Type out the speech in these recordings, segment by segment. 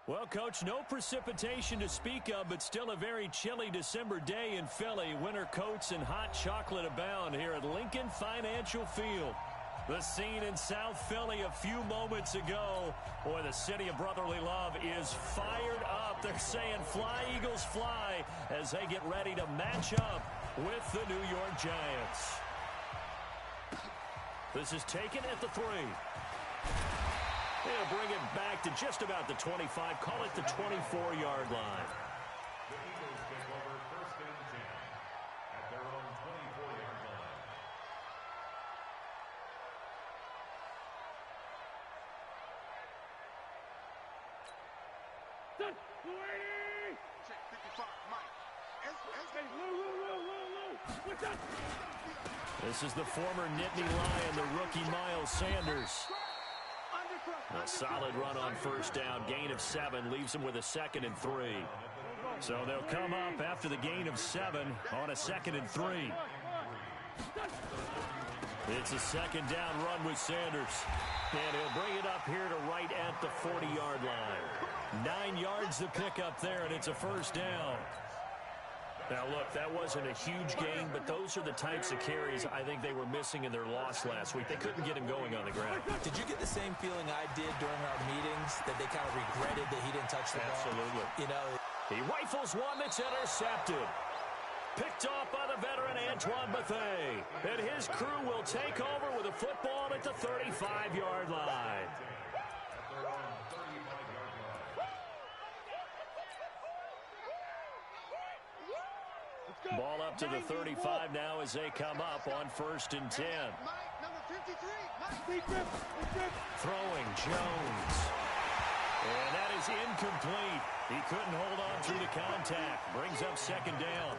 Well, Coach, no precipitation to speak of, but still a very chilly December day in Philly. Winter coats and hot chocolate abound here at Lincoln Financial Field. The scene in South Philly a few moments ago. Boy, the city of brotherly love is fired up. They're saying, fly, Eagles, fly, as they get ready to match up with the New York Giants. This is taken at the 3. They'll bring it back to just about the 25. Call it the 24-yard line. The Eagles take over first and 10 at their own 24-yard line. Check 55, Mike. What's up? This is the former Nittany Lion, the rookie Miles Sanders. A solid run on first down. Gain of 7 leaves him with a 2nd and 3. So they'll come up after the gain of 7 on a 2nd and 3. It's a 2nd down run with Sanders. And he'll bring it up here to right at the 40-yard line. 9 yards to pick up there, and it's a first down. Now, look, that wasn't a huge gain, but those are the types of carries I think they were missing in their loss last week. They couldn't get him going on the ground. Did you get the same feeling I did during our meetings, that they kind of regretted that he didn't touch the ball? Absolutely. You know, he rifles one that's intercepted. Picked off by the veteran Antoine Bethea. And his crew will take over with a football at the 35-yard line. Ball up to the 35 now as they come up on 1st and 10. Throwing Jones. And that is incomplete. He couldn't hold on through the contact. Brings up 2nd down.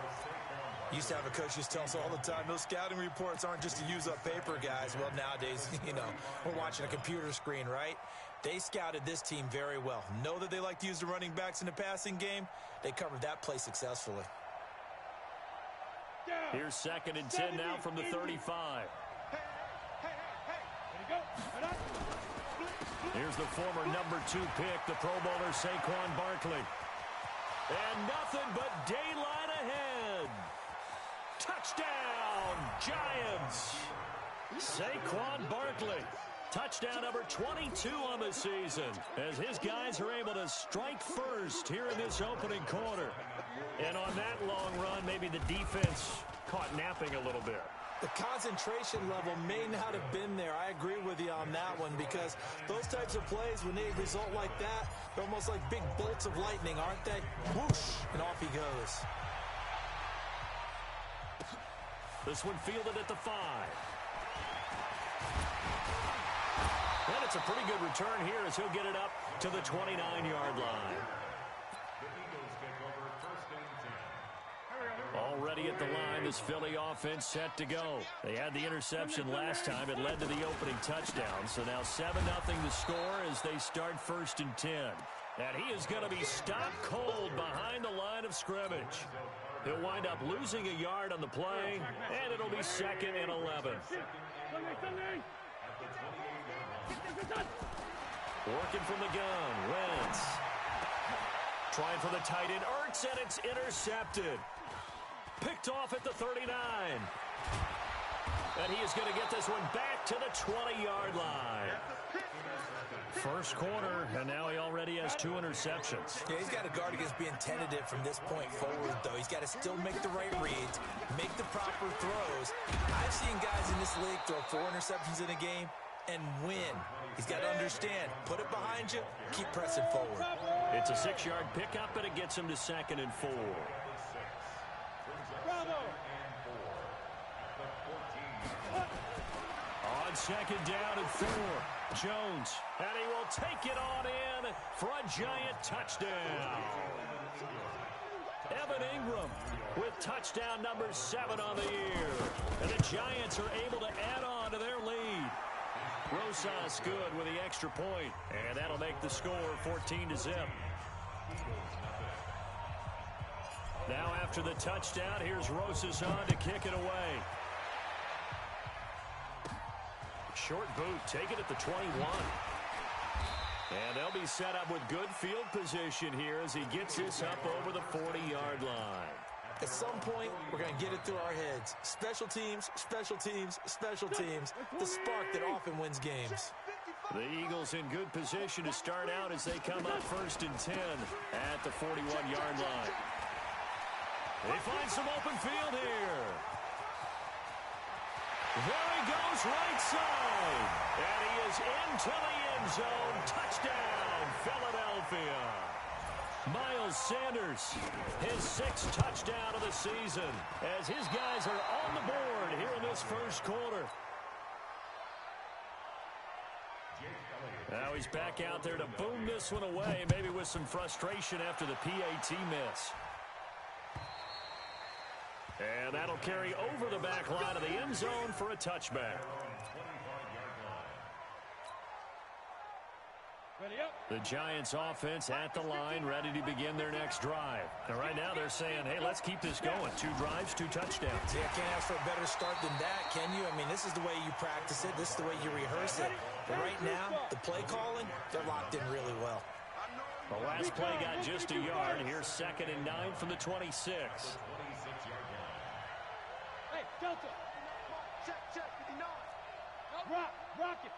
Used to have a coach just tell us all the time, those scouting reports aren't just to use up paper, guys. Well, nowadays, you know, we're watching a computer screen, right? They scouted this team very well. Know that they like to use the running backs in the passing game. They covered that play successfully. Here's 2nd and 10 now from the 35. Here's the former number 2 pick, the Pro Bowler Saquon Barkley. And nothing but daylight ahead. Touchdown, Giants. Saquon Barkley. Touchdown number 22 on the season as his guys are able to strike first here in this opening quarter. And on that long run, maybe the defense caught napping a little bit. The concentration level may not have been there. I agree with you on that one, because those types of plays, when they result like that, they're almost like big bolts of lightning, aren't they? Whoosh, and off he goes. This one fielded at the 5. And it's a pretty good return here as he'll get it up to the 29-yard line. The Eagles take over first and 10. Already at the line, this Philly offense set to go. They had the interception last time. It led to the opening touchdown. So now 7-0 the score as they start 1st and 10. And he is going to be stopped cold behind the line of scrimmage. He'll wind up losing a yard on the play, and it'll be 2nd and 11. Working from the gun, Wentz. Trying for the tight end, Ertz, and it's intercepted. Picked off at the 39. And he is going to get this one back to the 20-yard line. First quarter, and now he already has 2 interceptions. Yeah, he's got to guard against being tentative from this point forward, though. He's got to still make the right reads, make the proper throws. I've seen guys in this league throw 4 interceptions in a game and win. He's got to understand, put it behind you, keep pressing forward. It's a 6-yard pickup, and it gets him to 2nd and 4. On 2nd down and 4, Jones, and he will take it on in for a Giant touchdown. Evan Ingram with touchdown number 7 on the year. And the Giants are able to add on to their lead. Rosas good with the extra point, and that'll make the score 14-0. Now after the touchdown, here's Rosas on to kick it away. Short boot, take it at the 21. And they'll be set up with good field position here as he gets this up over the 40-yard line. At some point, we're going to get it through our heads. Special teams, special teams, special teams. The spark that often wins games. The Eagles in good position to start out as they come up 1st and 10 at the 41-yard line. They find some open field here. There he goes, right side. And he is into the end zone. Touchdown, Philadelphia. Miles Sanders, his 6th touchdown of the season, as his guys are on the board here in this first quarter. Now he's back out there to boom this one away, maybe with some frustration after the PAT miss. And that'll carry over the back line of the end zone for a touchback. The Giants offense at the line, ready to begin their next drive. Now right now they're saying, hey, let's keep this going. 2 drives, 2 touchdowns. Yeah, can't ask for a better start than that, can you? I mean, this is the way you practice it. This is the way you rehearse it. But right now, the play calling, they're locked in really well. The last play got just a yard. Here's 2nd and 9 from the 26. Hey, Delta. Check, 59. Rock it.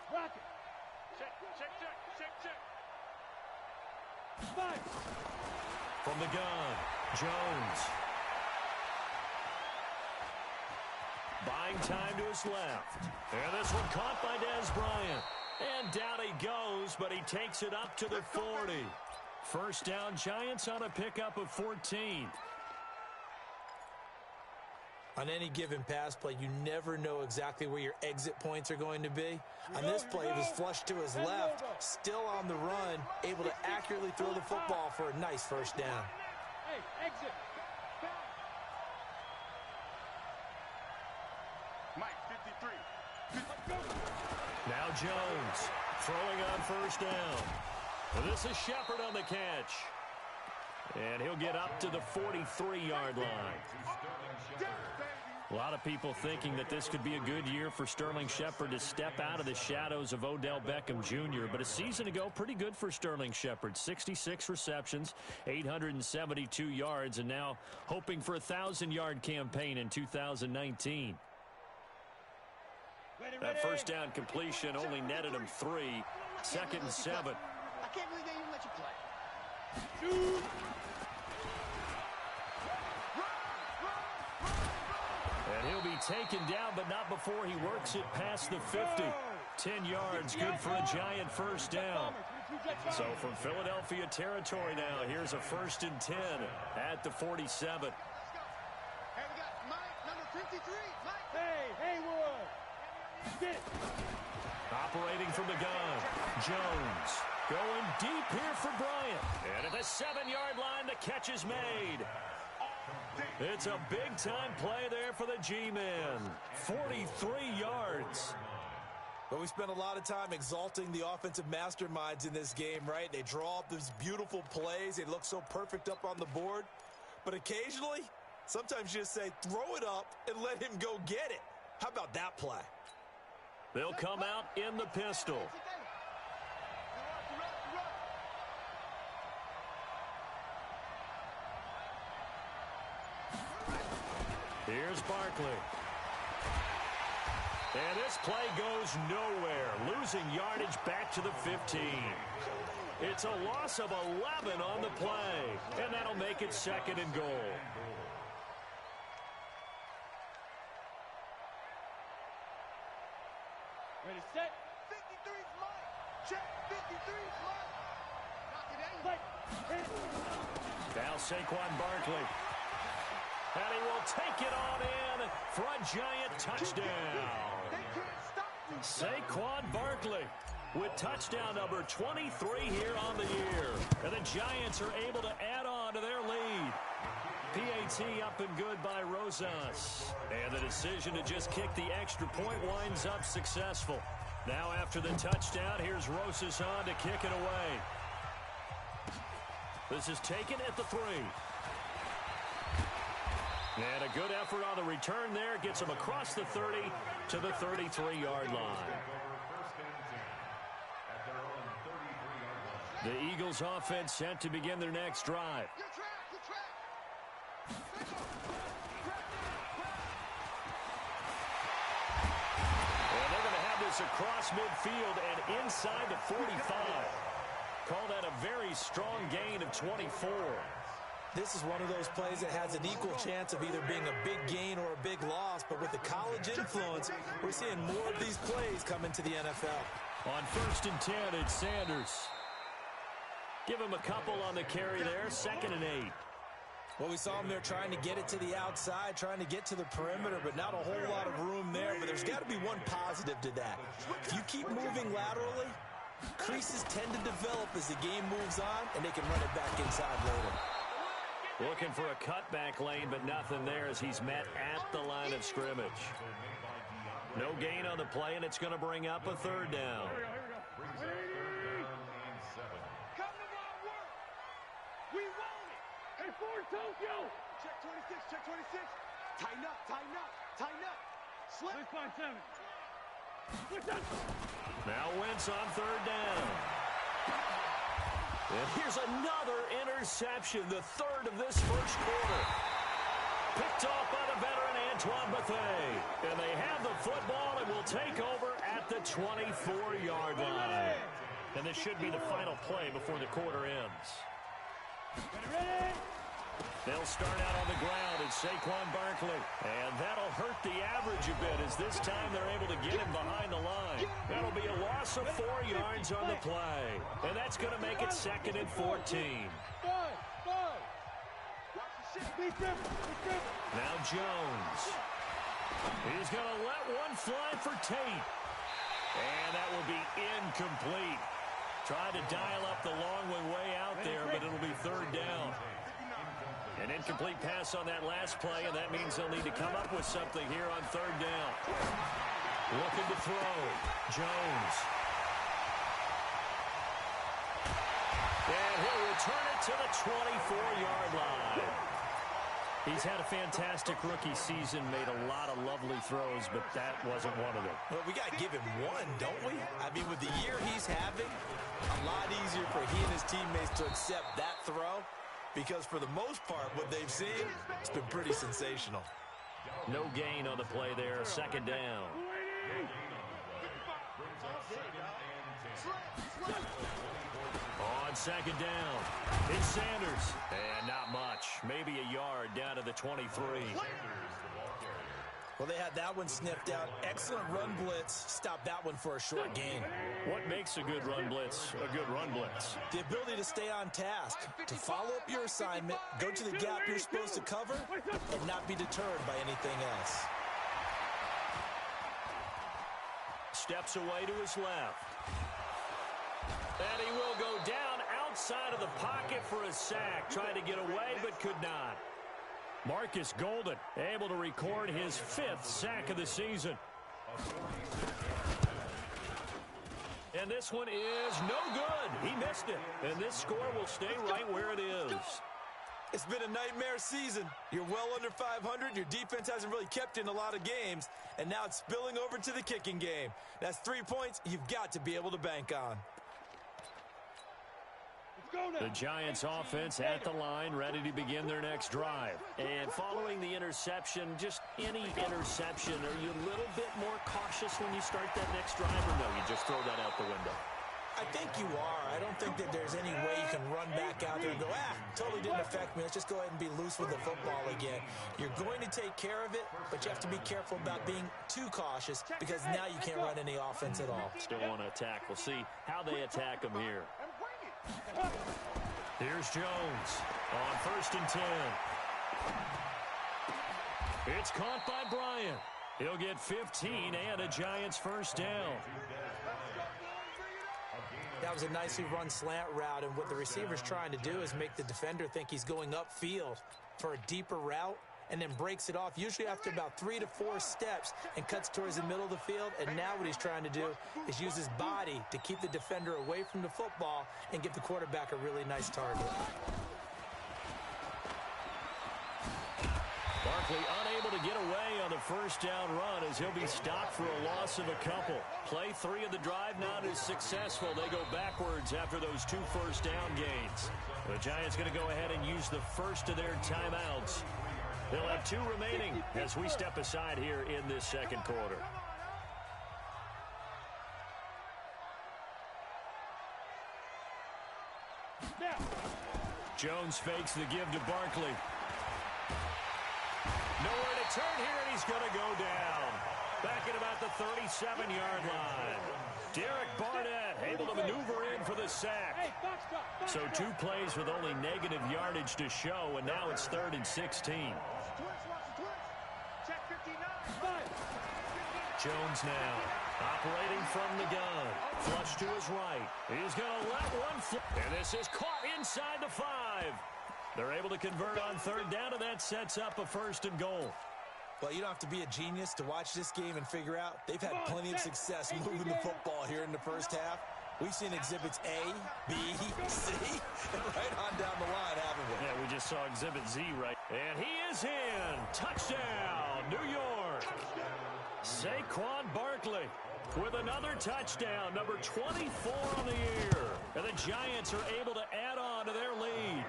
Check. Five. From the gun, Jones. Buying time to his left. And this one caught by Dez Bryant. And down he goes, but he takes it up to the 40. First down, Giants on a pickup of 14. On any given pass play, you never know exactly where your exit points are going to be. On this play, he was flushed to his left, still on the run, able to accurately throw the football for a nice first down. Hey, exit. Mike, 53. Now Jones throwing on first down. Well, this is Shepard on the catch. And he'll get up to the 43-yard line. A lot of people thinking that this could be a good year for Sterling Shepard to step out of the shadows of Odell Beckham Jr. But a season ago, pretty good for Sterling Shepard. 66 receptions, 872 yards, and now hoping for a 1,000-yard campaign in 2019. That first down completion only netted him 3. 2nd and 7. I can't believe they even let you play. And he'll be taken down, but not before he works it past the 50. 10 yards, good for a Giant first down. So from Philadelphia territory now, here's a 1st and 10 at the 47. Hey, we got Mike, number 53. Mike. Hey, Haywood. Get it. Operating from the gun, Jones going deep here for Bryant. And at the 7-yard line, the catch is made. It's a big-time play there for the G-men. 43 yards. But we spent a lot of time exalting the offensive masterminds in this game, right? They draw up these beautiful plays. They look so perfect up on the board. But occasionally, sometimes you just say, throw it up and let him go get it. How about that play? They'll come out in the pistol. Here's Barkley. And this play goes nowhere, losing yardage back to the 15. It's a loss of 11 on the play, and that'll make it 2nd and goal. Ready, set. 53's Mike. Check. 53's Mike. Knock it in. Now Saquon Barkley. And he will take it on in for a Giant touchdown. Saquon Barkley with touchdown number 23 here on the year. And the Giants are able to add on to their lead. PAT up and good by Rosas. And the decision to just kick the extra point winds up successful. Now after the touchdown, here's Rosas on to kick it away. This is taken at the 3. And a good effort on the return there. Gets him across the 30 to the 33-yard line. The Eagles offense set to begin their next drive. Good track, good track. And they're going to have this across midfield and inside the 45. Call that a very strong gain of 24. This is one of those plays that has an equal chance of either being a big gain or a big loss, but with the college influence, we're seeing more of these plays come into the NFL. On 1st and 10, it's Sanders. Give him a couple on the carry there, 2nd and 8. Well, we saw him there trying to get it to the outside, trying to get to the perimeter, but not a whole lot of room there. But there's got to be one positive to that. If you keep moving laterally, creases tend to develop as the game moves on, and they can run it back inside later. Looking for a cutback lane, but nothing there as he's met at the line of scrimmage. No gain on the play, and it's going to bring up a 3rd down. Come to my work. We want it. Hey, Ford Tokyo. Check 26, check 26. Tighten up, tighten up, tighten up. Slip. 657. Switch up. Now Wentz on 3rd down. And here's another interception, the 3rd of this first quarter. Picked off by the veteran Antoine Bethea. And they have the football and will take over at the 24-yard line. And this should be the final play before the quarter ends. Ready? They'll start out on the ground at Saquon Barkley. And that'll hurt the average a bit as this time they're able to get him behind the line. That'll be a loss of 4 yards on the play. And that's going to make it 2nd and 14. Now Jones. He's going to let one fly for Tate. And that will be incomplete. Tried to dial up the long one way out there, but it'll be 3rd down. An incomplete pass on that last play, and that means they'll need to come up with something here on 3rd down. Looking to throw. Jones. And he'll return it to the 24-yard line. He's had a fantastic rookie season, made a lot of lovely throws, but that wasn't one of them. Well, we got to give him one, don't we? I mean, with the year he's having, a lot easier for he and his teammates to accept that throw. Because for the most part, what they've seen, it's been pretty sensational. No gain on the play there, 2nd down. On 2nd down, it's Sanders. And not much, maybe a yard down to the 23. Well, they had that one sniffed out. Excellent run blitz. Stop that one for a short gain. What makes a good run blitz a good run blitz? The ability to stay on task, to follow up your assignment, go to the gap you're supposed to cover, and not be deterred by anything else. Steps away to his left. And he will go down outside of the pocket for a sack. Tried to get away, but could not. Marcus Golden able to record his 5th sack of the season. And this one is no good. He missed it. And this score will stay right where it is. It's been a nightmare season. You're well under 500. Your defense hasn't really kept in a lot of games. And now it's spilling over to the kicking game. That's 3 points you've got to be able to bank on. The Giants offense at the line, ready to begin their next drive. And following the interception, just any interception, are you a little bit more cautious when you start that next drive, or no, you just throw that out the window? I think you are. I don't think that there's any way you can run back out there and go, totally didn't affect me. Let's just go ahead and be loose with the football again. You're going to take care of it, but you have to be careful about being too cautious because now you can't run any offense at all. Still want to attack. We'll see how they attack them here. Here's Jones on 1st and 10. It's caught by Bryant. He'll get 15 and a Giants 1st down. That was a nicely run slant route, and what the receiver's trying to do is make the defender think he's going upfield for a deeper route and then breaks it off, usually after about 3 to 4 steps, and cuts towards the middle of the field. And now what he's trying to do is use his body to keep the defender away from the football and give the quarterback a really nice target. simply unable to get away on the first down run as he'll be stopped for a loss of a couple. Play 3 of the drive not as successful. They go backwards after those 2 first down gains. The Giants going to go ahead and use the first of their timeouts. They'll have 2 remaining as we step aside here in this second quarter. Jones fakes the give to Barkley. Nowhere to turn here, and he's going to go down. Back at about the 37-yard line. Derek Barnett able to maneuver in for the sack. So 2 plays with only negative yardage to show, and now it's 3rd and 16. Jones now operating from the gun. Flush to his right. He's going to let one fly. And this is caught inside the 5. They're able to convert on 3rd down, and that sets up a 1st and goal. Well, you don't have to be a genius to watch this game and figure out they've had plenty of success moving the football here in the first half. We've seen exhibits A, B, C, and right on down the line, haven't we? Yeah, we just saw exhibit Z right. And he is in. Touchdown, New York. Saquon Barkley with another touchdown, number 24 on the year. And the Giants are able to add on to their lead.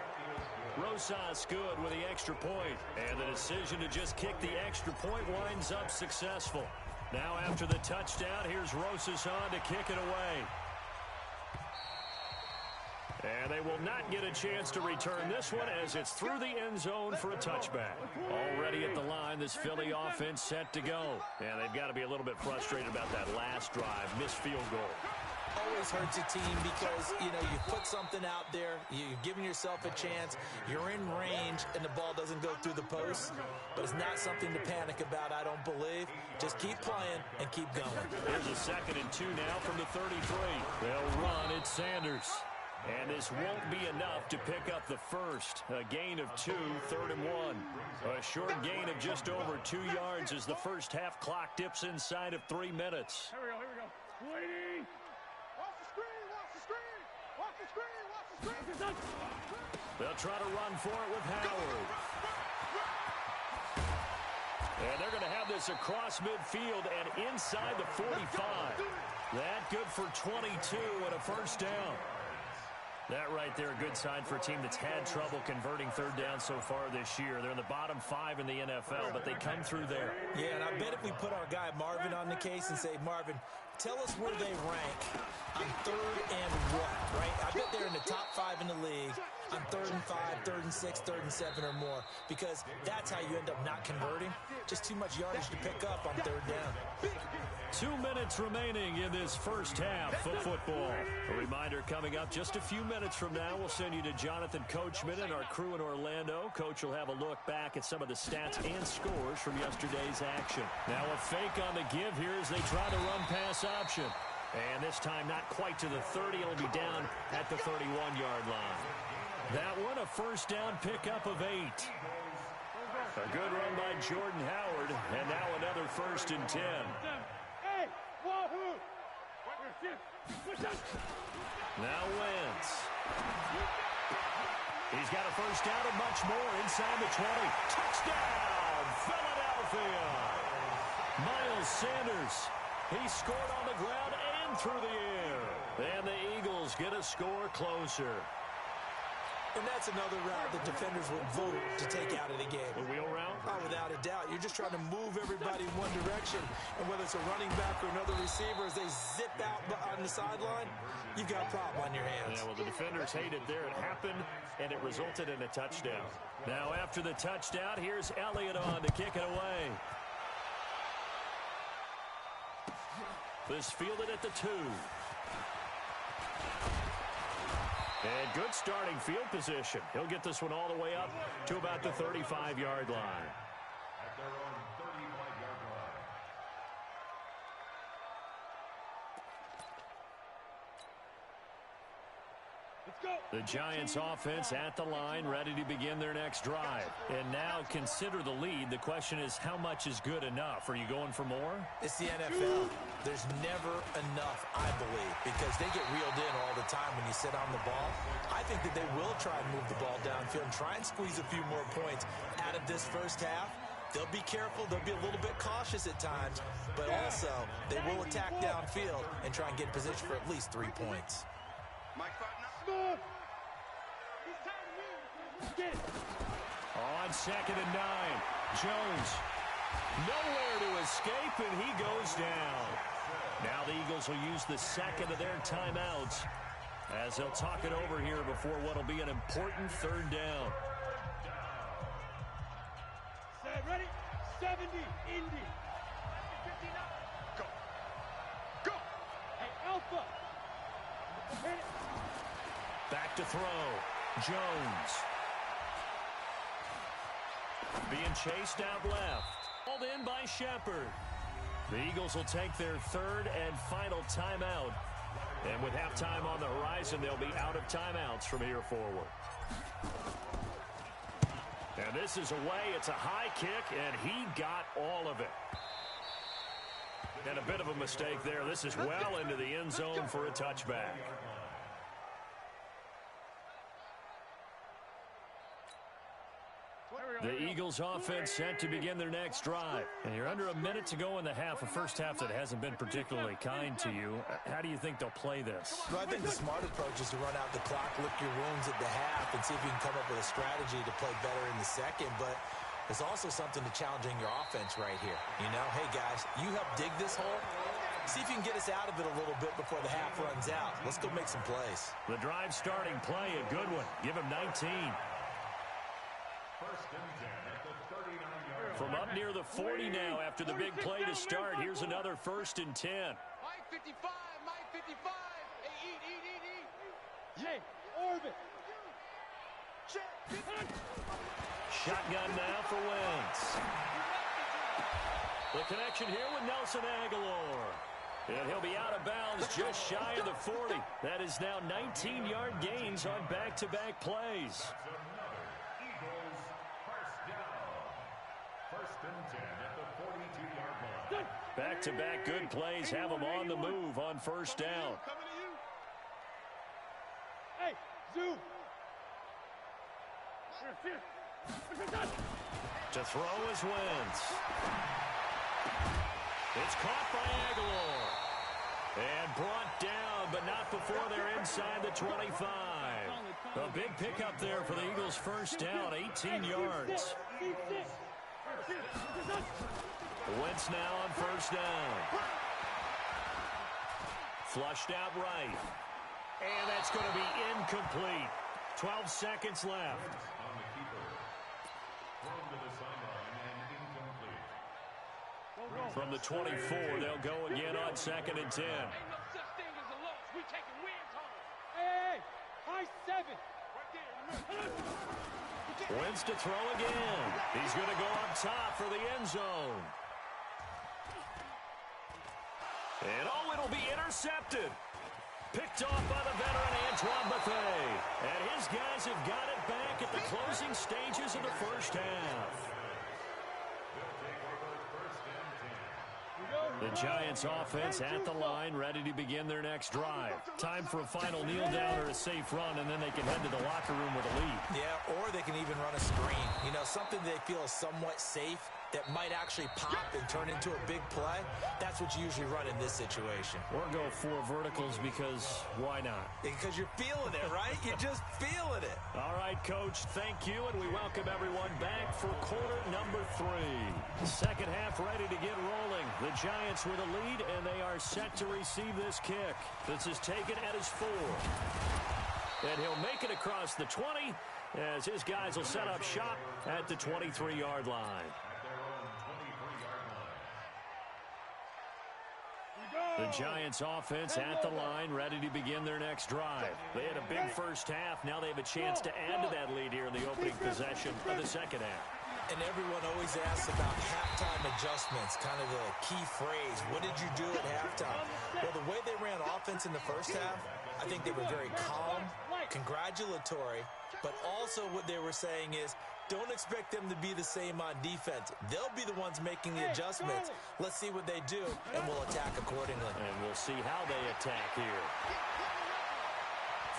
Rosas good with the extra point. And the decision to just kick the extra point winds up successful. Now after the touchdown, here's Rosas on to kick it away. And they will not get a chance to return this one as it's through the end zone for a touchback. Already at the line, this Philly offense set to go. And they've got to be a little bit frustrated about that last drive, missed field goal. Always hurts a team because, you know, you put something out there, you're giving yourself a chance, you're in range, and the ball doesn't go through the post. But it's not something to panic about, I don't believe. Just keep playing and keep going. Here's a 2nd and 2 now from the 33. They'll run it Sanders. And this won't be enough to pick up the first. A gain of 2, 3rd and 1. A short gain of just over 2 yards as the first half clock dips inside of 3 minutes. Here we go. Waiting. Watch the screen, watch the screen. Watch the screen, watch the screen. They'll try to run for it with Howard. And they're going to have this across midfield and inside the 45. That good for 22 and a first down. That right there, a good sign for a team that's had trouble converting 3rd down so far this year. They're in the bottom 5 in the NFL, but they come through there. Yeah, and I bet if we put our guy Marvin on the case and say, Marvin, tell us where they rank on 3rd and what, right? I bet they're in the top 5 in the league on 3rd and 5, 3rd and 6, 3rd and 7 or more, because that's how you end up not converting. Just too much yardage to pick up on 3rd down. 2 minutes remaining in this first half of football. A reminder coming up just a few minutes from now, we'll send you to Jonathan Coachman and our crew in Orlando. Coach will have a look back at some of the stats and scores from yesterday's action. Now a fake on the give here as they try to run pass option. And this time not quite to the 30. It'll be down at the 31-yard line. That one a first down pickup of 8. A good run by Jordan Howard. And now another 1st and 10. Now Wentz. He's got a first down and much more inside the 20. Touchdown, Philadelphia. Miles Sanders. He scored on the ground and through the air. And the Eagles get a score closer. And that's another route that defenders would vote to take out of the game. The wheel route? Oh, without a doubt. You're just trying to move everybody in one direction. And whether it's a running back or another receiver, as they zip out on the sideline, you've got a problem on your hands. Yeah, well, the defenders hate it there. It happened, and it resulted in a touchdown. Now, after the touchdown, here's Elliott on to kick it away. This fielded at the 2. And good starting field position. He'll get this one all the way up to about the 35-yard line. At their own 35-yard line. Let's go. The Giants offense at the line, ready to begin their next drive. And now consider the lead. The question is, how much is good enough? Are you going for more? It's the NFL. There's never enough, I believe, because they get reeled in all the time when you sit on the ball. I think that they will try and move the ball downfield and try and squeeze a few more points out of this first half. They'll be careful. They'll be a little bit cautious at times, but also they will attack downfield and try and get in position for at least 3 points. On 2nd and 9, Jones. Nowhere to escape, and he goes down. Now the Eagles will use the second of their timeouts as they'll talk it over here before what will be an important 3rd down. Ready? 70, Indy. Go. Go. Hey, Alpha. Hit it. Back to throw. Jones. Being chased out left. Called in by Shepard. The Eagles will take their 3rd and final timeout. And with halftime on the horizon, they'll be out of timeouts from here forward. And this is away. It's a high kick, and he got all of it. And a bit of a mistake there. This is well into the end zone for a touchback. The Eagles offense set to begin their next drive. And you're under a minute to go in the half, a first half that hasn't been particularly kind to you. How do you think they'll play this? Well, I think the smart approach is to run out the clock, lick your wounds at the half, and see if you can come up with a strategy to play better in the second. But there's also something to challenging your offense right here. You know, hey, guys, you help dig this hole. See if you can get us out of it a little bit before the half runs out. Let's go make some plays. The drive starting play, a good one. Give him 19. From up near the 40 now after the big play to start. Here's another 1st and 10. Mike 55, Mike 55. Hey, eat. Jay, orbit. Shotgun now for Wentz. The connection here with Nelson Aguilar. And he'll be out of bounds just shy of the 40. That is now 19-yard gains on back-to-back plays. Back-to-back good plays have them on the move on 1st down. Hey, Zoo. To throw is Wentz. It's caught by Aguilar. And brought down, but not before they're inside the 25. A big pickup there for the Eagles' 1st down, 18 yards. Wentz now on 1st down. Flushed out right. And that's going to be incomplete. 12 seconds left. From the 24, they'll go again on 2nd and 10. Hey, high 7. Wentz to throw again. He's going to go up top for the end zone. And oh, it'll be intercepted. Picked off by the veteran Antoine Bethea. And his guys have got it back at the closing stages of the 1st half. The Giants offense at the line, ready to begin their next drive. Time for a final kneel down or a safe run, and then they can head to the locker room with a lead. Yeah, or they can even run a screen. You know, something they feel is somewhat safe that might actually pop and turn into a big play. That's what you usually run in this situation. Or go 4 verticals because why not? Because you're feeling it, right? You're just feeling it. All right, Coach, thank you, and we welcome everyone back for quarter number 3. Second half ready to get rolling. The Giants with a lead, and they are set to receive this kick. This is taken at his 4. And he'll make it across the 20 as his guys will set up shop at the 23-yard line. The Giants offense at the line, ready to begin their next drive. They had a big first half. Now they have a chance to add to that lead here in the opening possession of the second half. And everyone always asks about halftime adjustments, kind of the key phrase. What did you do at halftime? Well, the way they ran offense in the first half, I think they were very calm, congratulatory, but also what they were saying is, don't expect them to be the same on defense. They'll be the ones making the adjustments. Let's see what they do, and we'll attack accordingly. And we'll see how they attack here.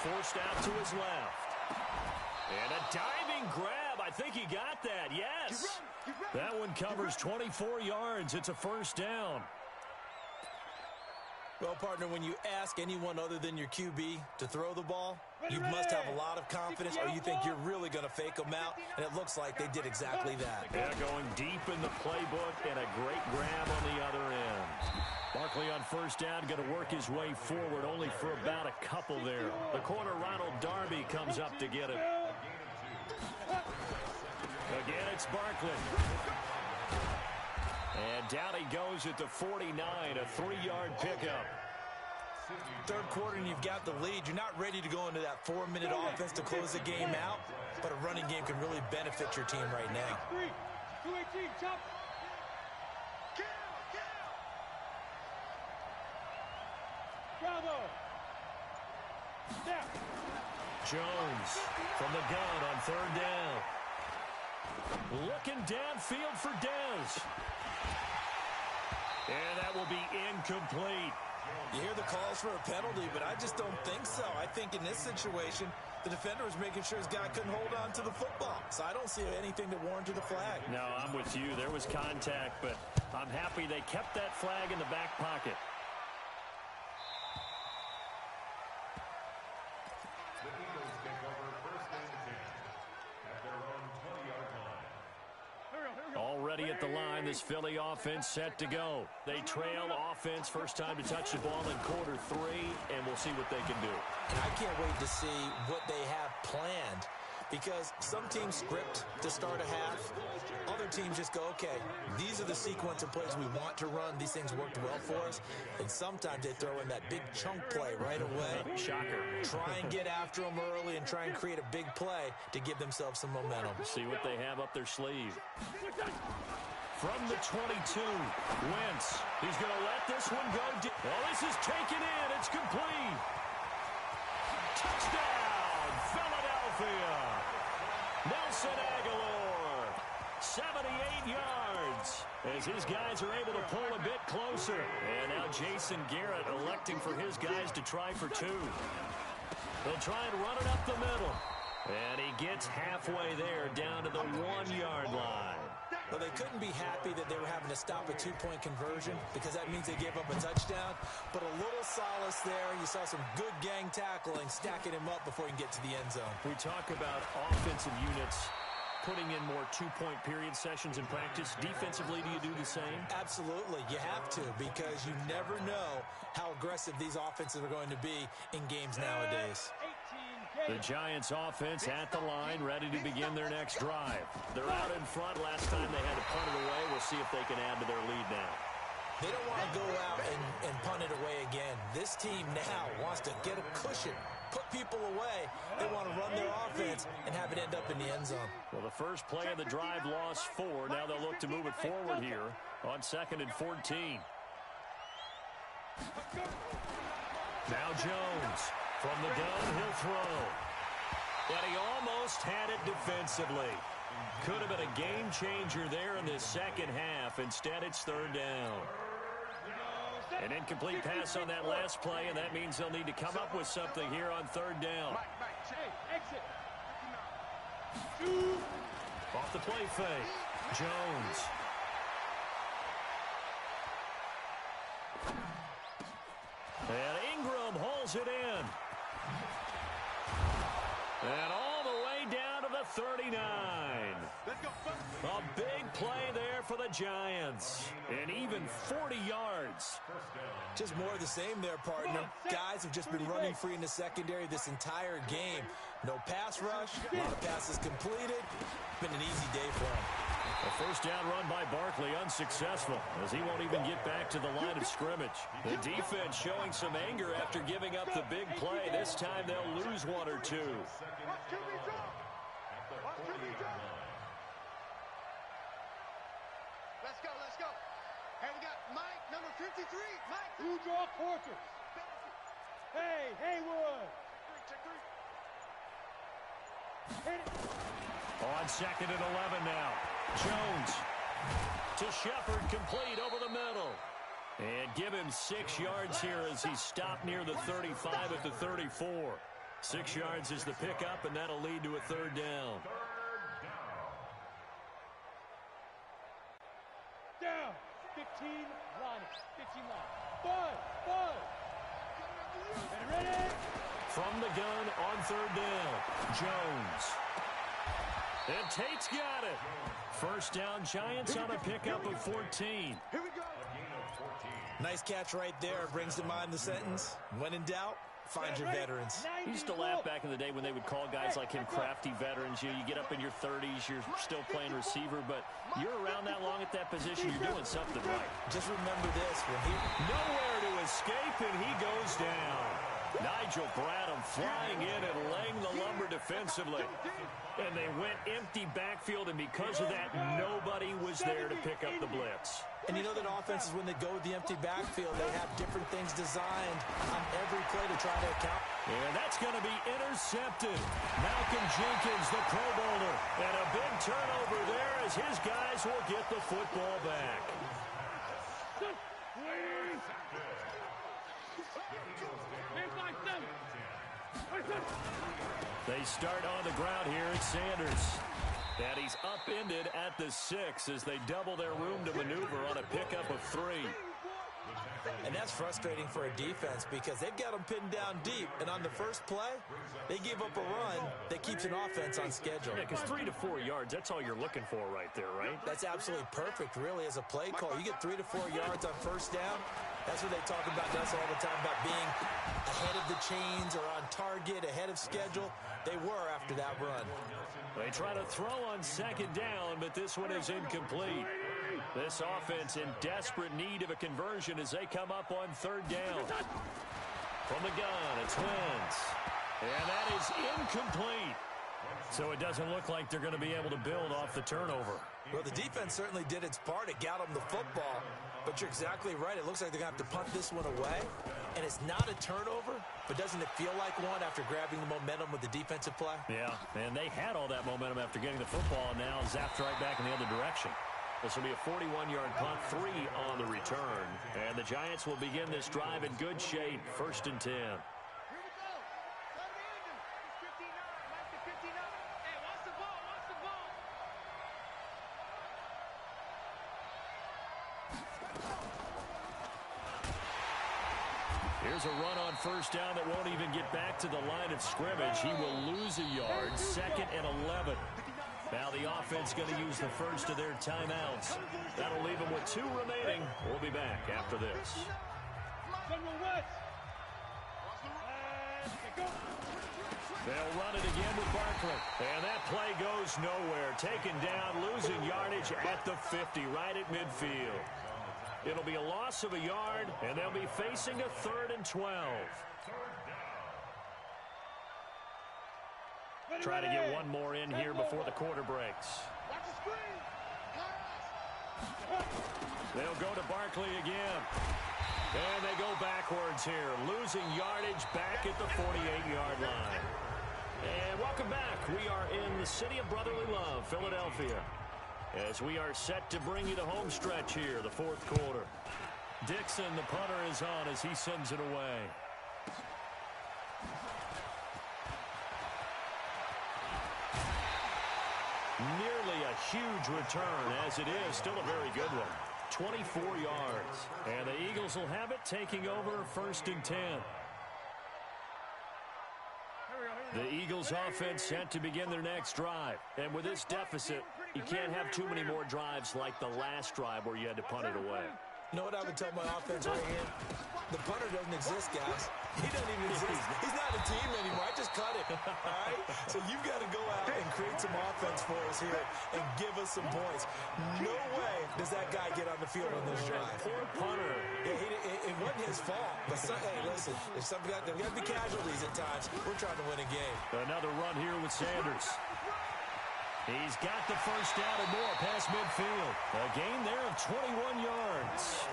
Forced out to his left. And a diving grab I think he got that. Yes. That one covers 24 yards. It's a first down. Well, partner, when you ask anyone other than your QB to throw the ball, you must have a lot of confidence, or you think you're really going to fake them out, and it looks like they did exactly that. Yeah, going deep in the playbook and a great grab on the other end. Barkley on first down, going to work his way forward, only for about a couple there. The corner, Ronald Darby, comes up to get it. Again, it's Barkley. And down he goes at the 49, a 3-yard pickup. Third quarter, and you've got the lead. You're not ready to go into that 4-minute offense to close the game out, but a running game can really benefit your team right now. 218, chop. Bravo. Snap. Jones from the gun on third down. Looking downfield for Dez. And that will be incomplete. You hear the calls for a penalty, but I just don't think so. I think in this situation, the defender was making sure his guy couldn't hold on to the football. So I don't see anything that warranted a flag. No, I'm with you. There was contact, but I'm happy they kept that flag in the back pocket. The Eagles take over first and 10 at their own 20-yard line. Already at the line, this Philly offense set to go. They trail offense, first time to touch the ball in quarter 3, and we'll see what they can do. And I can't wait to see what they have planned, because some teams script to start a half. Other teams just go, okay, these are the sequence of plays we want to run. These things worked well for us. And sometimes they throw in that big chunk play right away. Shocker. Try and get after them early and try and create a big play to give themselves some momentum. See what they have up their sleeve. From the 22, Wentz. He's going to let this one go deep. Well, this is taken in. It's complete. Touchdown, Philadelphia. Nelson Aguilar, 78 yards, as his guys are able to pull a bit closer. And now Jason Garrett electing for his guys to try for 2. They'll try and run it up the middle. And he gets halfway there, down to the 1-yard line. Well, they couldn't be happy that they were having to stop a 2-point conversion, because that means they gave up a touchdown. But a little solace there. You saw some good gang tackling, stacking him up before he can get to the end zone. We talk about offensive units putting in more 2-point period sessions in practice. Defensively, do you do the same? Absolutely. You have to, because you never know how aggressive these offenses are going to be in games nowadays. The Giants offense at the line, ready to begin their next drive. They're out in front. Last time they had to punt it away. We'll see if they can add to their lead now. They don't want to go out and punt it away again. This team now wants to get a cushion, put people away. They want to run their offense and have it end up in the end zone. Well, the first play of the drive lost 4. Now they'll look to move it forward here on 2nd and 14. Now Jones. From the gun, he'll throw. And he almost had it defensively. Could have been a game changer there in the second half. Instead, it's 3rd down. An incomplete pass on that last play, and that means they'll need to come up with something here on 3rd down. Off the play fake. Jones. And Ingram hauls it in. And all the way down to the 39. A big play there for the Giants. And even 40 yards. Just more of the same there, partner. Guys have just been running free in the secondary this entire game. No pass rush, a lot of passes completed. Been an easy day for them. A first down run by Barkley, unsuccessful, as he won't even get back to the line of scrimmage. The defense showing some anger after giving up the big play. This time they'll lose 1 or 2. Let's go. Hey, we got Mike, number 53. Mike. Who draw quarters? Hey, Haywood. Check 3. Hit it. On 2nd and 11 now. Jones to Shepard, complete over the middle. And give him 6 yards here as he stopped near the 35 at the 34. 6 yards is the pickup, and that'll lead to a 3rd down. 15 line. 15 line. 5. Ready. From the gun on third down, Jones. And Tate's got it. First down, Giants on a pickup of 14. Here we go. Nice catch right there. Brings to mind the sentence, when in doubt, find your veterans. I used to laugh back in the day when they would call guys like him crafty veterans. You get up in your 30s, you're still playing receiver, but you're around that long at that position, you're doing something right. Just remember this. Nowhere to escape, and he goes down. Nigel Bradham flying in and laying the lumber defensively. And they went empty backfield, and because of that, nobody was there to pick up the blitz. And you know that offenses, when they go with the empty backfield, they have different things designed on every play to try to account. And that's going to be intercepted. Malcolm Jenkins, the Pro Bowler. And a big turnover there as his guys will get the football back. They start on the ground here at Sanders. And he's upended at the 6 as they double their room to maneuver on a pickup of 3. And that's frustrating for a defense because they've got them pinned down deep. And on the first play, they give up a run that keeps an offense on schedule. Yeah, because 3 to 4 yards, that's all you're looking for right there, right? That's absolutely perfect, really, as a play call. You get 3 to 4 yards on first down. That's what they talk about us all the time, about being ahead of the chains or on target, ahead of schedule. They were after that run. They try to throw on second down, but this one is incomplete. This offense in desperate need of a conversion as they come up on third down. From the gun, it's Wentz. And that is incomplete. So it doesn't look like they're going to be able to build off the turnover. Well, the defense certainly did its part. It got them the football. But you're exactly right. It looks like they're going to have to punt this one away. And it's not a turnover, but doesn't it feel like one after grabbing the momentum with the defensive play? Yeah, and they had all that momentum after getting the football, and now zapped right back in the other direction. This will be a 41-yard punt, 3 on the return. And the Giants will begin this drive in good shape, 1st and 10. Here's a run on first down that won't even get back to the line of scrimmage. He will lose a yard, 2nd and 11. Now the offense going to use the first of their timeouts. That'll leave them with 2 remaining. We'll be back after this. They'll run it again with Barkley. And that play goes nowhere. Taken down, losing yardage at the 50, right at midfield. It'll be a loss of a yard, and they'll be facing a 3rd and 12. Try to get one more in here before the quarter breaks. They'll go to Barkley again. And they go backwards here, losing yardage back at the 48-yard line. And welcome back. We are in the city of brotherly love, Philadelphia, as we are set to bring you the home stretch here, the 4th quarter. Dixon, the punter, is on as he sends it away. Nearly a huge return, as it is still a very good one. 24 yards. And the Eagles will have it, taking over 1st and 10. The Eagles offense set to begin their next drive. And with this deficit, you can't have too many more drives like the last drive where you had to punt it away. You know what I would tell my offense right here? The punter doesn't exist, guys. He doesn't even exist. He's not a team anymore. I just cut it. All right? So you've got to go out and create some offense for us here and give us some points. No way does that guy get on the field on this drive. Poor punter. Yeah, it wasn't his fault. But hey, listen, there's got to be casualties at times. We're trying to win a game. Another run here with Sanders. He's got the first down and more past midfield. A gain there of 21 yards.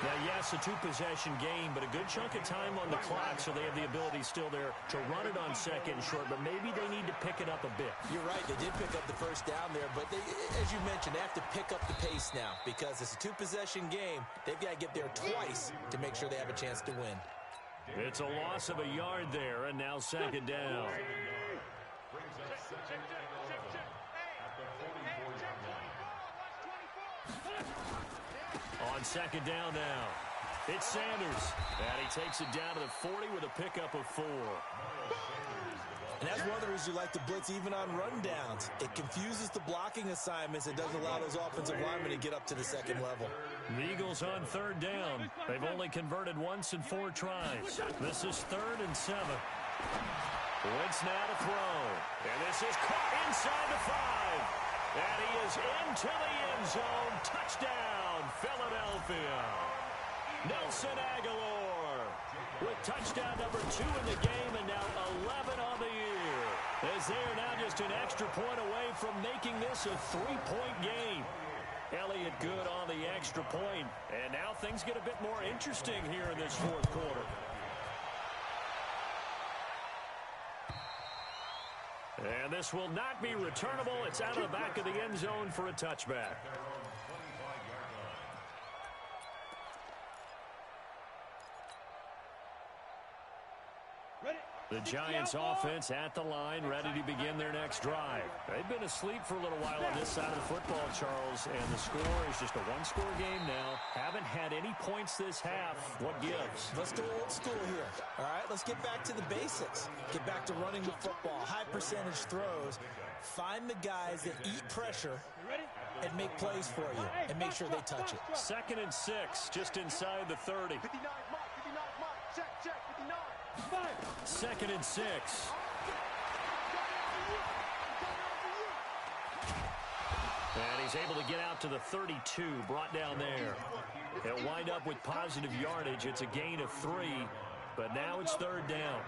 Now, yes, a 2-possession game, but a good chunk of time on the clock, so they have the ability still there to run it on 2nd and short, but maybe they need to pick it up a bit. You're right. They did pick up the first down there, but they, as you mentioned, they have to pick up the pace now because it's a 2-possession game. They've got to get there twice to make sure they have a chance to win. It's a loss of a yard there, and now 2nd down. On second down now, it's Sanders. And he takes it down to the 40 with a pickup of 4. And that's one of the reasons you like to blitz even on rundowns. It confuses the blocking assignments. It doesn't allow those offensive linemen to get up to the second level. The Eagles on third down. They've only converted once in 4 tries. This is 3rd and 7. Wentz now to throw. And this is caught inside the 5. And he is into the end zone. Touchdown, Philadelphia. Nelson Aguilar with touchdown number 2 in the game, and now 11 on the year. As they are now just an extra point away from making this a 3-point game. Elliott good on the extra point, and now things get a bit more interesting here in this 4th quarter. And this will not be returnable. It's out of the back of the end zone for a touchback. The Giants offense at the line, ready to begin their next drive. They've been asleep for a little while on this side of the football, Charles, and the score is just a 1-score game now. Haven't had any points this half. What gives? Let's go old school here. All right, let's get back to the basics. Get back to running the football, high percentage throws. Find the guys that eat pressure and make plays for you and make sure they touch it. 2nd and 6, just inside the 30. 59, Mike, 59, Mike. Check, 59. 2nd and 6. And he's able to get out to the 32, brought down there. He'll wind up with positive yardage. It's a gain of 3, but now it's 3rd down.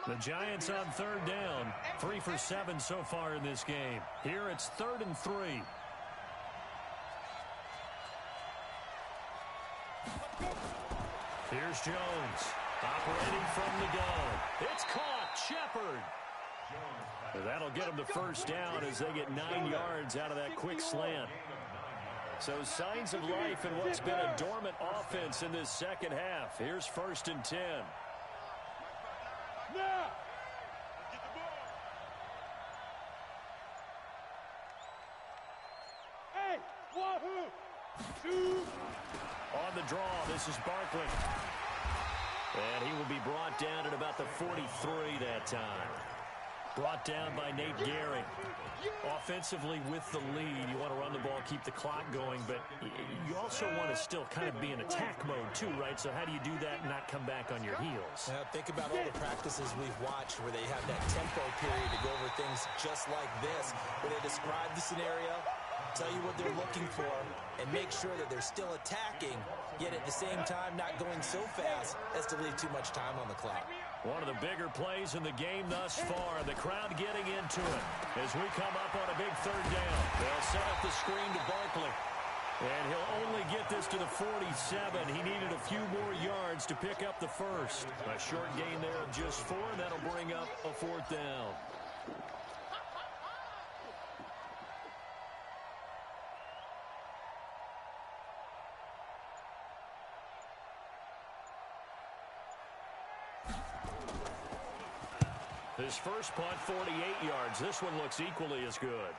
The Giants on 3rd down, 3 for 7 so far in this game. Here it's 3rd and 3. Here's Jones. Operating from the gun. It's caught. Shepard. That'll get them the first down as they get 9 yards out of that quick slant. So signs of life in what's been a dormant offense in this second half. Here's 1st and 10. Now. Hey, wahoo! Shoot! On the draw, this is Barkley. And he will be brought down at about the 43 that time. Brought down by Nate Gehring. Offensively with the lead, you want to run the ball, keep the clock going, but you also want to still kind of be in attack mode too, right? So how do you do that and not come back on your heels? Think about all the practices we've watched where they have that tempo period to go over things just like this, where they describe the scenario, tell you what they're looking for, and make sure that they're still attacking, yet at the same time not going so fast as to leave too much time on the clock. One of the bigger plays in the game thus far. The crowd getting into it as we come up on a big 3rd down. They'll set up the screen to Barkley. And he'll only get this to the 47. He needed a few more yards to pick up the first. A short gain there of just 4, and that'll bring up a 4th down. His first punt, 48 yards. This one looks equally as good.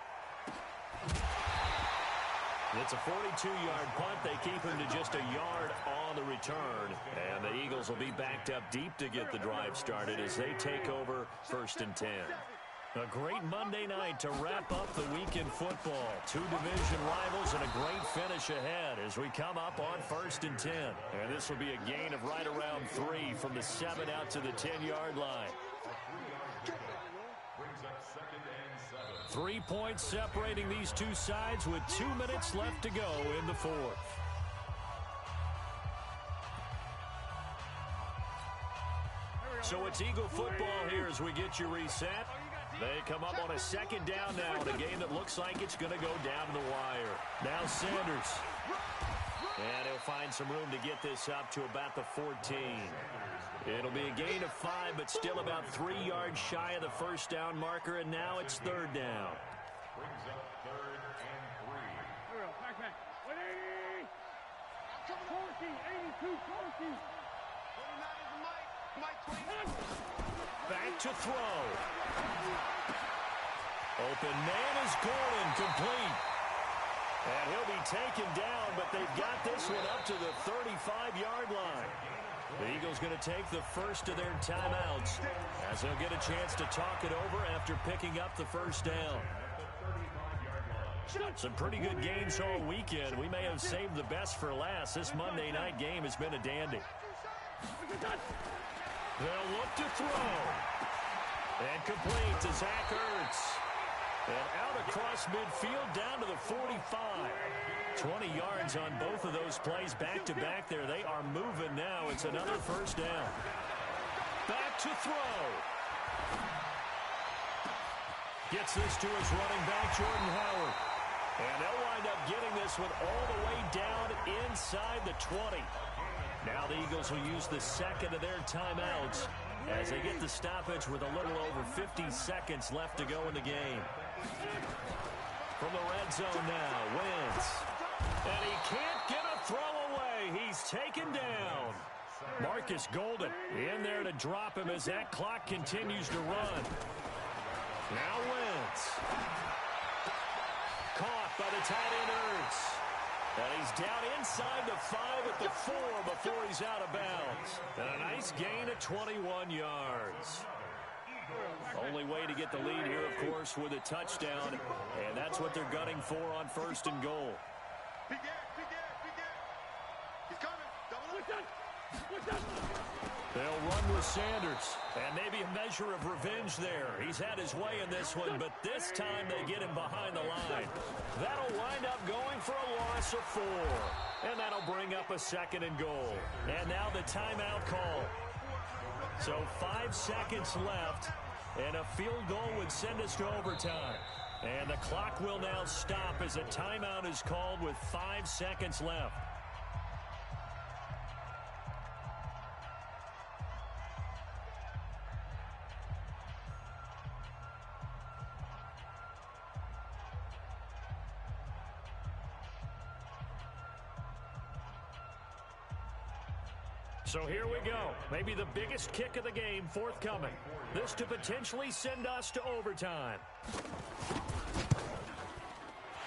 It's a 42-yard punt. They keep him to just a yard on the return. And the Eagles will be backed up deep to get the drive started as they take over 1st and 10. A great Monday night to wrap up the week in football. 2 division rivals and a great finish ahead as we come up on 1st and 10. And this will be a gain of right around 3 from the 7 out to the 10-yard line. 3 points separating these two sides with 2 minutes left to go in the 4th. So it's Eagle football here as we get you reset. They come up on a 2nd down now in a game that looks like it's going to go down the wire. Now Sanders. And he'll find some room to get this up to about the 14. It'll be a gain of 5, but still about 3 yards shy of the first down marker, and now it's 3rd down. Brings up 3rd and 3. Here we go, back. 180. 14, 82, 14. 29 is the Mike 29. Back to throw. Open man is Gordon, complete. And he'll be taken down, but they've got this one up to the 35-yard line. The Eagles going to take the first of their timeouts as they'll get a chance to talk it over after picking up the first down. Some pretty good games all weekend. We may have saved the best for last. This Monday night game has been a dandy. They'll look to throw. And complete to Zach Ertz. And out across midfield down to the 45. 20 yards on both of those plays back-to-back there. They are moving now. It's another first down. Back to throw. Gets this to his running back, Jordan Howard. And they'll wind up getting this one all the way down inside the 20. Now the Eagles will use the second of their timeouts as they get the stoppage with a little over 50 seconds left to go in the game. From the red zone now, Wentz. And he can't get a throw away. He's taken down. Marcus Golden in there to drop him as that clock continues to run. Now Wentz. Caught by the tight end Ertz. And he's down inside the 5 at the 4 before he's out of bounds. And a nice gain of 21 yards. Only way to get the lead here, of course, with a touchdown. And that's what they're gunning for on first and goal. He's coming. Double up. They'll run with Sanders. And maybe a measure of revenge there. He's had his way in this one, but this time they get him behind the line. That'll wind up going for a loss of 4. And that'll bring up a second and goal. And now the timeout call. So 5 seconds left, and a field goal would send us to overtime. And the clock will now stop as a timeout is called with 5 seconds left. So here we go. Maybe the biggest kick of the game forthcoming. This to potentially send us to overtime.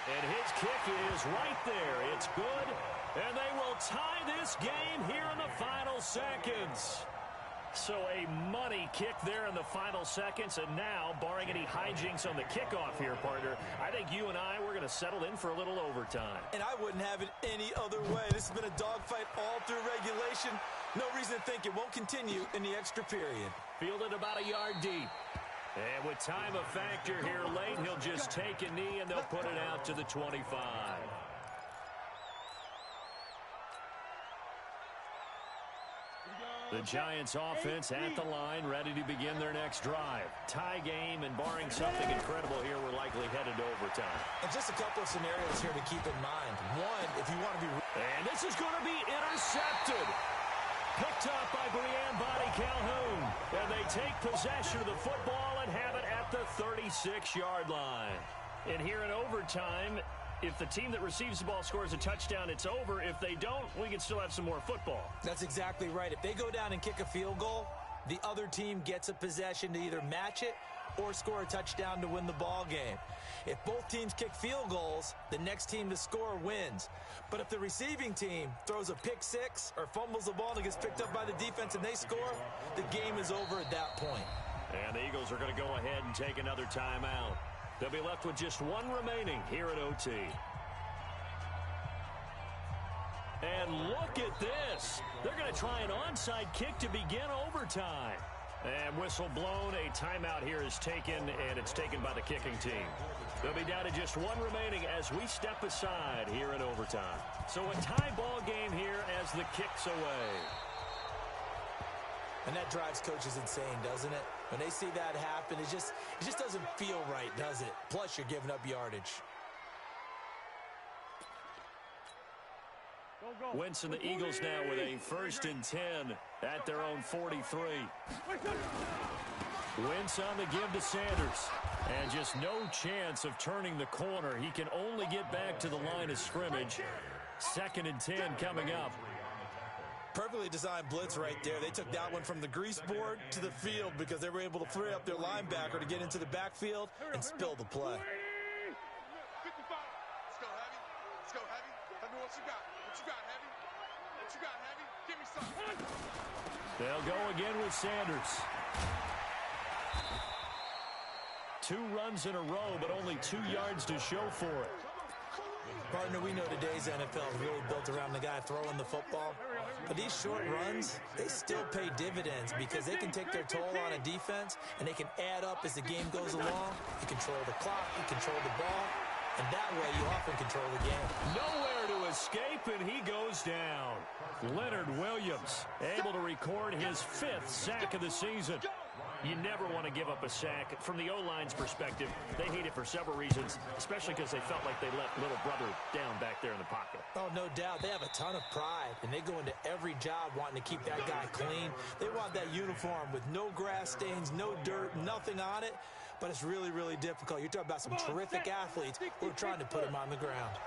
And his kick is right there. It's good. And they will tie this game here in the final seconds. So a money kick there in the final seconds. And now, barring any hijinks on the kickoff here, partner, I think you and I, we're going to settle in for a little overtime. And I wouldn't have it any other way. This has been a dogfight all through regulation. No reason to think it won't continue in the extra period. Fielded about a yard deep. And with time a factor here late, he'll just take a knee and they'll put it out to the 25. The Giants offense at the line, ready to begin their next drive. Tie game, and barring something incredible here, we're likely headed to overtime. And just a couple of scenarios here to keep in mind. One, if you want to be... And this is going to be intercepted. Picked up by Brianne Body Calhoun. And they take possession of the football and have it at the 36-yard line. And here in overtime, if the team that receives the ball scores a touchdown, it's over. If they don't, we can still have some more football. That's exactly right. If they go down and kick a field goal, the other team gets a possession to either match it or score a touchdown to win the ball game. If both teams kick field goals, the next team to score wins. But if the receiving team throws a pick six or fumbles the ball and it gets picked up by the defense and they score, the game is over at that point. And the Eagles are going to go ahead and take another timeout. They'll be left with just one remaining here at OT. And look at this. They're going to try an onside kick to begin overtime. And whistle blown. A timeout here is taken, and it's taken by the kicking team. They'll be down to just one remaining as we step aside here in overtime. So a tie ball game here as the kick's away. And that drives coaches insane, doesn't it? When they see that happen, it just doesn't feel right, does it? Plus, you're giving up yardage. Wentz and the Eagles now with a 1st and 10 at their own 43. Wentz on the give to Sanders. And just no chance of turning the corner. He can only get back to the line of scrimmage. 2nd and 10 coming up. Perfectly designed blitz right there. They took that one from the grease board to the field because they were able to free up their linebacker to get into the backfield and spill the play. 55. Let's go, Heavy. you got? What you got, Heavy? What you got, Heavy? Give me something. They'll go again with Sanders. 2 runs in a row, but only 2 yards to show for it. Partner, we know today's NFL is really built around the guy throwing the football. But these short runs, they still pay dividends because they can take their toll on a defense, and they can add up as the game goes along. You control the clock, you control the ball, and that way you often control the game. Nowhere to escape, and he goes down. Leonard Williams able to record his 5th sack of the season. You never want to give up a sack. From the O-line's perspective, they hate it for several reasons, especially because they felt like they let little brother down back there in the pocket. Oh, no doubt. They have a ton of pride, and they go into every job wanting to keep that guy clean. They want that uniform with no grass stains, no dirt, nothing on it, but it's really, really difficult. You're talking about some terrific athletes who are trying to put him on the ground.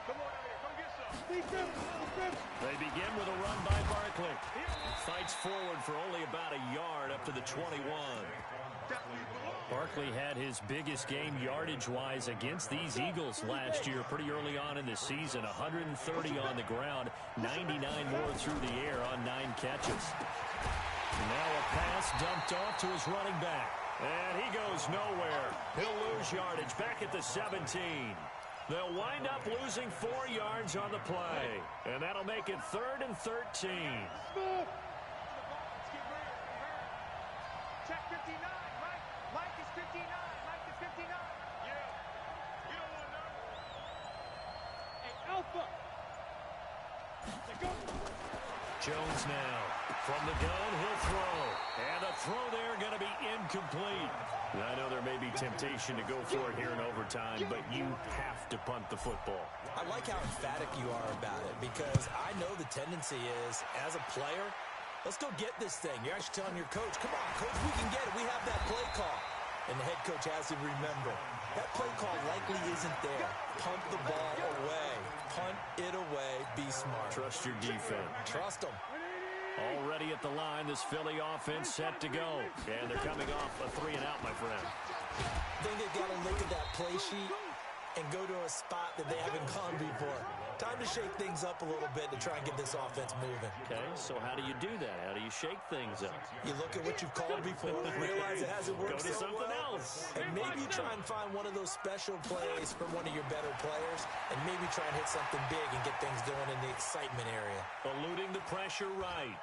Come on out here. Come get some. They begin with a run by Barkley. Fights forward for only about a yard up to the 21. Barkley had his biggest game yardage-wise against these Eagles last year pretty early on in the season. 130 on the ground, 99 more through the air on 9 catches. Now a pass dumped off to his running back. And he goes nowhere. He'll lose yardage back at the 17. They'll wind up losing 4 yards on the play. And that'll make it 3rd and 13. Check 59, right? Mike is 59. Mike is 59. Yeah. You don't want none. Hey, Alpha. Let's go. Jones now. From the gun, he'll throw. And the throw there going to be incomplete. I know there may be temptation to go for it here in overtime, but you have to punt the football. I like how emphatic you are about it because I know the tendency is, as a player, let's go get this thing. You're actually telling your coach, come on, coach, we can get it. We have that play call. And the head coach has to remember, that play call likely isn't there. Punt the ball away. Punt it away. Be smart. Trust your defense. Trust them. Already at the line, this Philly offense set to go. And they're coming off a 3-and-out, my friend. I think they've got to look at that play sheet and go to a spot that they haven't gone before. Time to shake things up a little bit to try and get this offense moving. Okay, so how do you do that? How do you shake things up? You look at what you've called before, realize it hasn't worked Go to so something well, else. and maybe try and find one of those special plays from one of your better players, and maybe try and hit something big and get things going in the excitement area. Eluding the pressure right.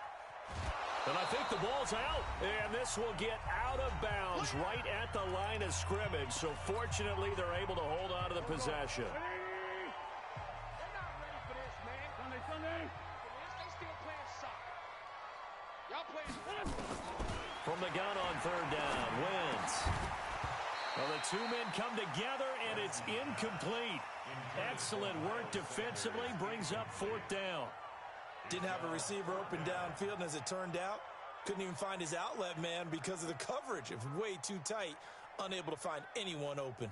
And I think the ball's out. And this will get out of bounds right at the line of scrimmage. So fortunately, they're able to hold on to the possession. They're not ready for this, man. Sunday. They still playing soccer. Y'all playing. From the gun on 3rd down, Wentz. Well, the 2 men come together, and it's incomplete. Excellent work defensively, brings up 4th down. Didn't have a receiver open downfield, and as it turned out, couldn't even find his outlet man because of the coverage. It was way too tight, unable to find anyone open.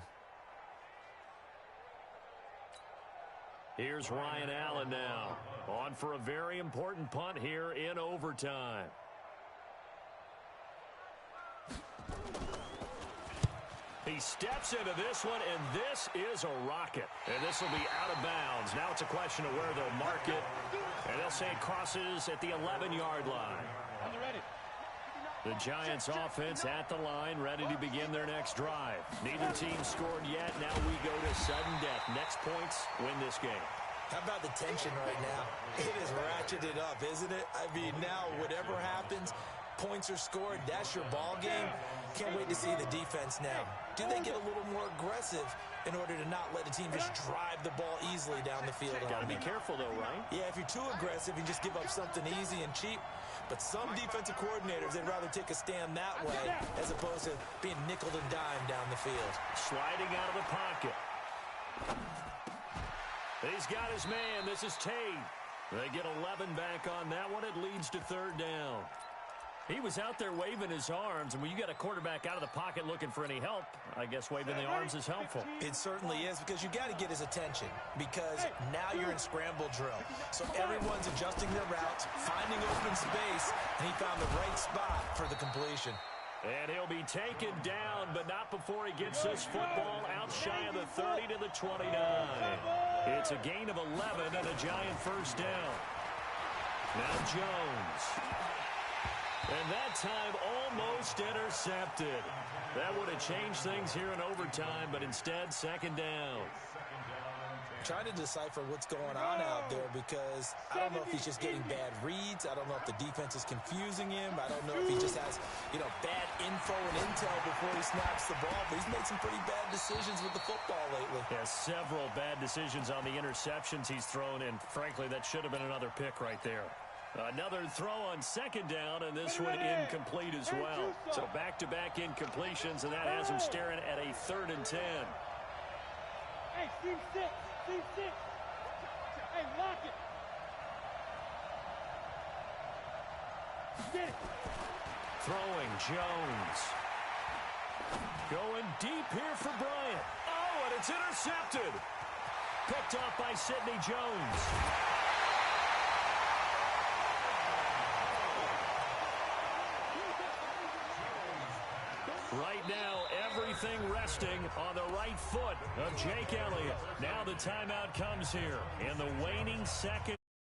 Here's Ryan Allen now, on for a very important punt here in overtime. He steps into this one, and this is a rocket. And this will be out of bounds. Now it's a question of where they'll mark it. And they'll say it crosses at the 11-yard line. The Giants offense at the line, ready to begin their next drive. Neither team scored yet. Now we go to sudden death. Next points win this game. How about the tension right now? It is ratcheted up, isn't it? I mean, now whatever happens, points are scored, that's your ball game. Can't wait to see the defense now. Do they get a little more aggressive in order to not let the team just drive the ball easily down the field? Got to be careful, though, right? Yeah, if you're too aggressive, you just give up something easy and cheap. But some defensive coordinators, they'd rather take a stand that way as opposed to being nickeled and dimed down the field. Sliding out of the pocket. He's got his man. This is Tate. They get 11 back on that one. It leads to 3rd down. He was out there waving his arms, and when you got a quarterback out of the pocket looking for any help, I guess waving the arms is helpful. It certainly is, because you got to get his attention, because now you're in scramble drill. So everyone's adjusting their routes, finding open space, and he found the right spot for the completion. And he'll be taken down, but not before he gets this football out shy of the 30 to the 29. It's a gain of 11 and a Giant first down. Now Jones. And that time almost intercepted. That would have changed things here in overtime, but instead, second down. Trying to decipher what's going on out there because I don't know if he's just getting bad reads. I don't know if the defense is confusing him. I don't know if he just has, bad info and intel before he snaps the ball. But he's made some pretty bad decisions with the football lately. Yeah, several bad decisions on the interceptions he's thrown, and frankly, that should have been another pick right there. Another throw on second down, and this one incomplete as well. So back-to-back incompletions, and that has him staring at a 3rd and 10. Hey, Steve 6. Steve 6. Hey, lock it. Get it. Throwing Jones. Going deep here for Bryant. Oh, and it's intercepted. Picked off by Sidney Jones. Right now, everything resting on the right foot of Jake Elliott. Now the timeout comes here in the waning second.